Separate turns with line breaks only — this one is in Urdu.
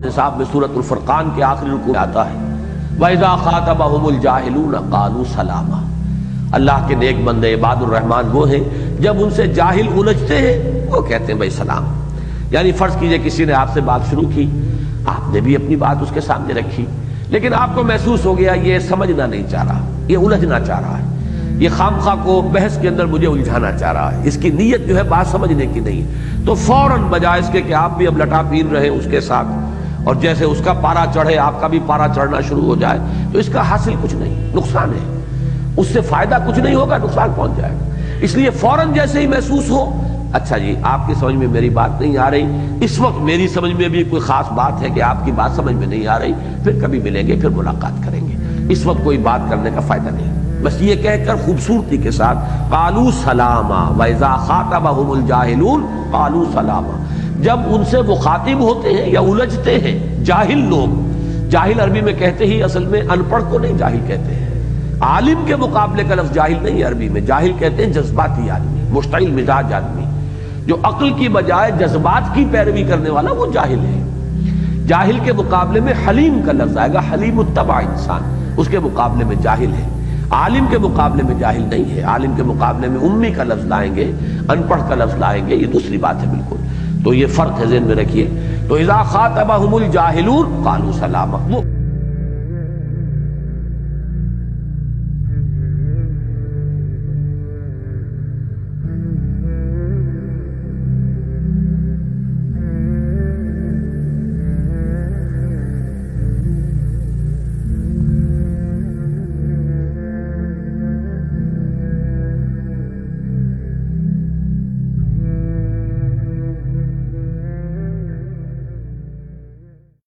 صاحب میں سورۃ الفرقان کے آخری رکوع میں آتا ہے وَإِذَا خَاطَبَهُمُ الْجَاهِلُونَ قَالُوا سَلَامًا۔ اللہ کے نیک بندے عباد الرحمن وہ ہیں جب ان سے جاہل الجھتے ہیں وہ کہتے ہیں بھائی سلام۔ یعنی فرض کیجئے کسی نے آپ سے بات شروع کی، آپ نے بھی اپنی بات اس کے سامنے رکھی، لیکن آپ کو محسوس ہو گیا یہ سمجھنا نہیں چاہ رہا، یہ الجھنا چاہ رہا ہے، یہ خامخواہ کو بحث کے اندر مجھے الجھانا چاہ رہا ہے، اس کی نیت جو ہے بات سمجھنے کی نہیں، تو فوراً بجائے اس کے کہ آپ بھی اب لٹا پیر رہے اس کے ساتھ اور جیسے اس کا پارا چڑھے آپ کا بھی پارا چڑھنا شروع ہو جائے تو اس کا حاصل کچھ نہیں، نقصان ہے، اس سے فائدہ کچھ نہیں ہوگا، نقصان پہنچ جائے گا۔ اس لیے فوراً جیسے ہی محسوس ہو اچھا جی آپ کی سمجھ میں میری بات نہیں آ رہی، اس وقت میری سمجھ میں بھی کوئی خاص بات ہے کہ آپ کی بات سمجھ میں نہیں آ رہی، پھر کبھی ملیں گے، پھر ملاقات کریں گے، اس وقت کوئی بات کرنے کا فائدہ نہیں، بس یہ کہہ کر خوبصورتی کے ساتھ قالوا سلاما وَإِذَا خَاطَبَهُمُ الْجَاهِلُونَ قَالُوا سَلَامًا۔ جب ان سے مخاطب ہوتے ہیں یا الجھتے ہیں جاہل لوگ، جاہل عربی میں کہتے ہی اصل میں ان پڑھ کو نہیں جاہل کہتے ہیں، عالم کے مقابلے کا لفظ جاہل نہیں ہے عربی میں، جاہل کہتے ہیں جذباتی آدمی، مشتعل مزاج آدمی، جو عقل کی بجائے جذبات کی پیروی کرنے والا وہ جاہل ہے۔ جاہل کے مقابلے میں حلیم کا لفظ آئے گا، حلیم الطبع انسان، اس کے مقابلے میں جاہل ہے، عالم کے مقابلے میں جاہل نہیں ہے، عالم کے مقابلے میں امی کا لفظ لائیں گے، ان پڑھ کا لفظ لائیں گے، یہ دوسری بات ہے بالکل، تو یہ فرق ہے ذہن میں رکھیے۔ تو اذا خاطبہم الجاہلون قالوا سلاما۔